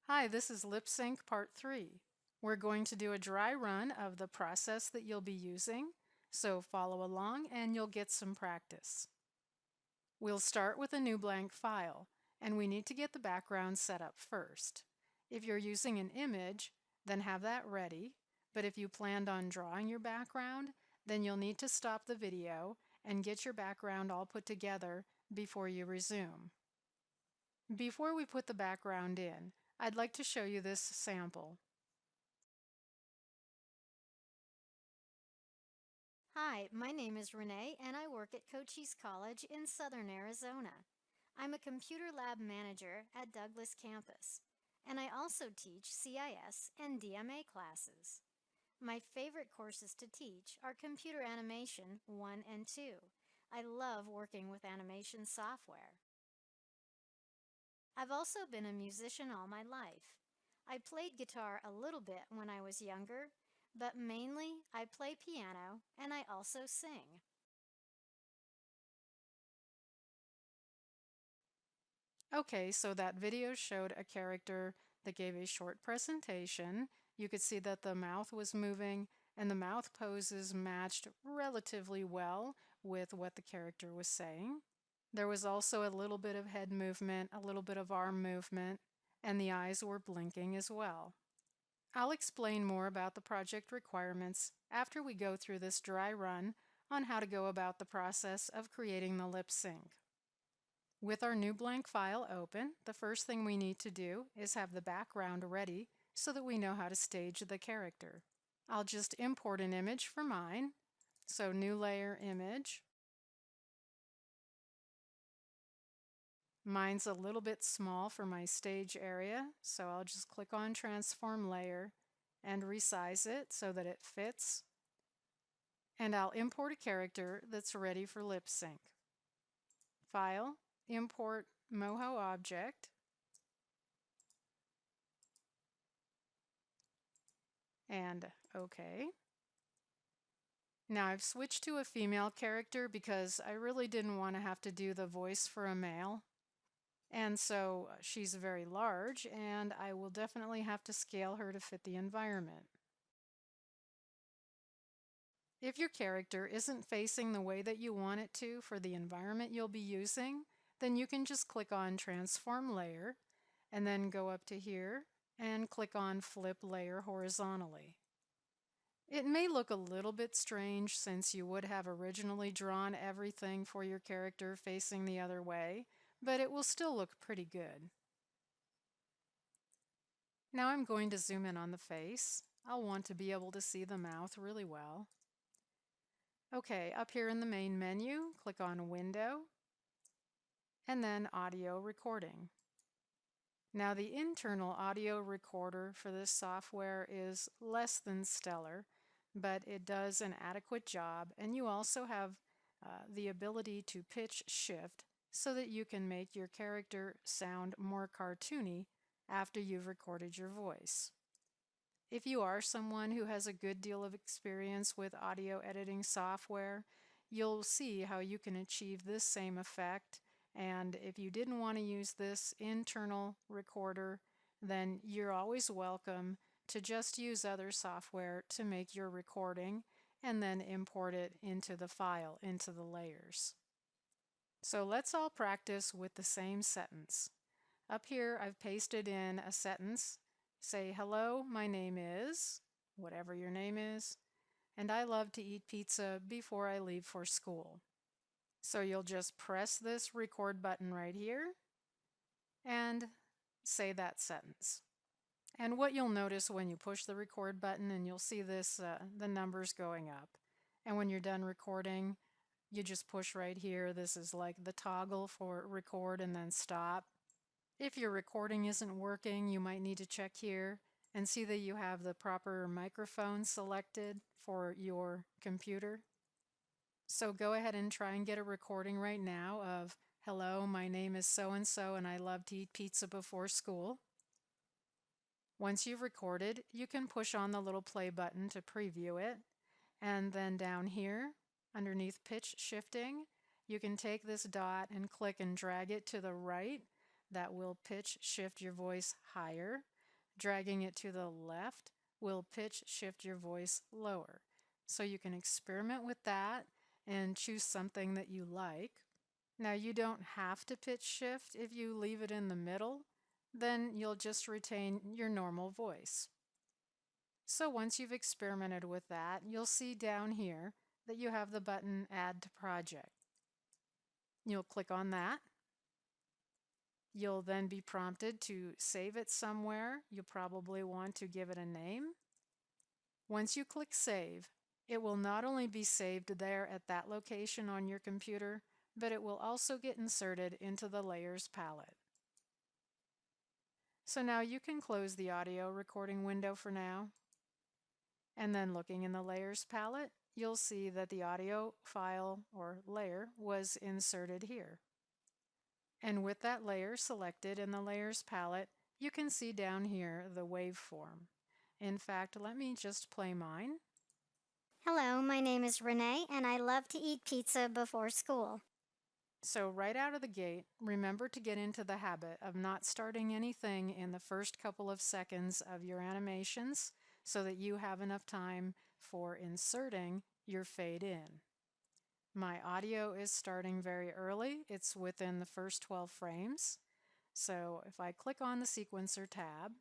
Hi, this is Lip Sync Part 3. We're going to do a dry run of the process that you'll be using, so follow along and you'll get some practice. We'll start with a new blank file, and we need to get the background set up first. If you're using an image, then have that ready, but if you planned on drawing your background, then you'll need to stop the video and get your background all put together before you resume. Before we put the background in, I'd like to show you this sample. Hi, my name is Renee and I work at Cochise College in Southern Arizona. I'm a computer lab manager at Douglas campus, and I also teach CIS and DMA classes. My favorite courses to teach are Computer Animation 1 and 2. I love working with animation software. I've also been a musician all my life. I played guitar a little bit when I was younger, but mainly I play piano and I also sing. Okay, so that video showed a character that gave a short presentation. You could see that the mouth was moving and the mouth poses matched relatively well with what the character was saying. There was also a little bit of head movement, a little bit of arm movement, and the eyes were blinking as well. I'll explain more about the project requirements after we go through this dry run on how to go about the process of creating the lip sync. With our new blank file open, the first thing we need to do is have the background ready so that we know how to stage the character. I'll just import an image for mine. So new layer image. Mine's a little bit small for my stage area, so I'll just click on transform layer and resize it so that it fits. And I'll import a character that's ready for lip sync. File, import Moho object. And OK. Now I've switched to a female character because I really didn't want to have to do the voice for a male. And so she's very large, and I will definitely have to scale her to fit the environment. If your character isn't facing the way that you want it to for the environment you'll be using, then you can just click on Transform Layer, and then go up to here and click on Flip Layer horizontally. It may look a little bit strange since you would have originally drawn everything for your character facing the other way, but it will still look pretty good. Now I'm going to zoom in on the face. I'll want to be able to see the mouth really well. Okay, up here in the main menu, click on Window, and then Audio Recording. Now the internal audio recorder for this software is less than stellar, but it does an adequate job, and you also have the ability to pitch shift so that you can make your character sound more cartoony after you've recorded your voice. If you are someone who has a good deal of experience with audio editing software, you'll see how you can achieve this same effect. And if you didn't want to use this internal recorder, then you're always welcome to just use other software to make your recording and then import it into the file, into the layers. So let's all practice with the same sentence. Up here, I've pasted in a sentence. Say, hello, my name is, whatever your name is, and I love to eat pizza before I leave for school. So you'll just press this record button right here and say that sentence. And what you'll notice when you push the record button, and you'll see this, the numbers going up. And when you're done recording, you just push right here. This is like the toggle for record and then stop. If your recording isn't working, you might need to check here and see that you have the proper microphone selected for your computer. So go ahead and try and get a recording right now of, hello, my name is so-and-so and I love to eat pizza before school. Once you've recorded, you can push on the little play button to preview it. And then down here, underneath pitch shifting, you can take this dot and click and drag it to the right. That will pitch shift your voice higher. Dragging it to the left will pitch shift your voice lower. So you can experiment with that and choose something that you like. Now you don't have to pitch shift if you leave it in the middle, then you'll just retain your normal voice. So once you've experimented with that, you'll see down here that you have the button Add to Project. You'll click on that. You'll then be prompted to save it somewhere. You'll probably want to give it a name. Once you click Save, it will not only be saved there at that location on your computer, but it will also get inserted into the Layers palette. So now you can close the audio recording window for now. And then looking in the Layers palette, you'll see that the audio file or layer was inserted here. And with that layer selected in the Layers palette, you can see down here the waveform. In fact, let me just play mine. Hello, my name is Renee, and I love to eat pizza before school. So right out of the gate, remember to get into the habit of not starting anything in the first couple of seconds of your animations so that you have enough time for inserting your fade in. My audio is starting very early. It's within the first 12 frames. So if I click on the sequencer tab,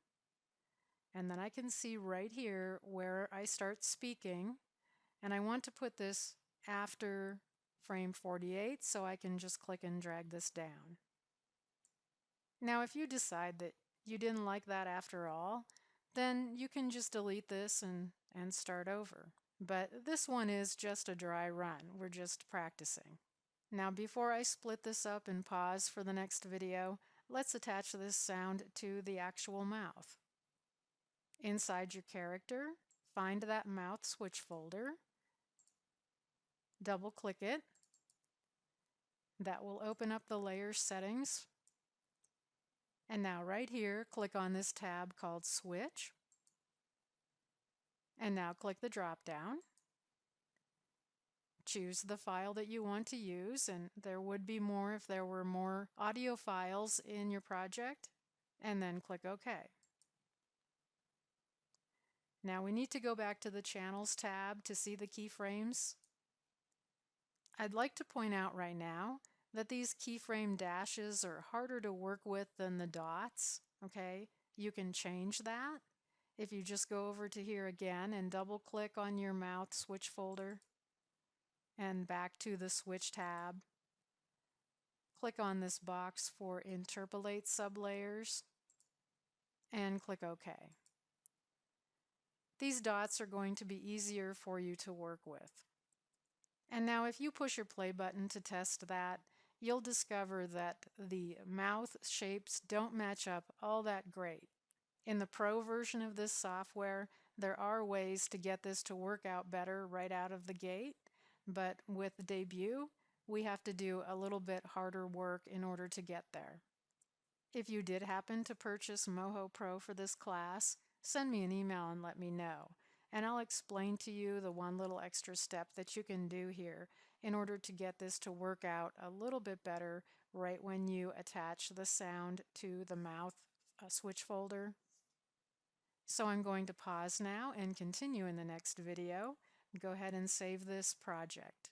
and then I can see right here where I start speaking, and I want to put this after frame 48, so I can just click and drag this down. Now if you decide that you didn't like that after all, then you can just delete this and start over. But this one is just a dry run. We're just practicing. Now before I split this up and pause for the next video, let's attach this sound to the actual mouth. Inside your character, find that mouth switch folder, double click it. That will open up the layer settings. And now right here, click on this tab called Switch. And now click the drop down. Choose the file that you want to use, and there would be more if there were more audio files in your project, and then click OK. Now we need to go back to the Channels tab to see the keyframes. I'd like to point out right now that these keyframe dashes are harder to work with than the dots, okay? You can change that if you just go over to here again and double click on your mouth switch folder and back to the switch tab. Click on this box for interpolate sublayers and click OK. These dots are going to be easier for you to work with. And now if you push your play button to test that, you'll discover that the mouth shapes don't match up all that great. In the Pro version of this software, there are ways to get this to work out better right out of the gate, but with Debut, we have to do a little bit harder work in order to get there. If you did happen to purchase Moho Pro for this class, send me an email and let me know, and I'll explain to you the one little extra step that you can do here in order to get this to work out a little bit better right when you attach the sound to the mouth switch folder. So I'm going to pause now and continue in the next video. Go ahead and save this project.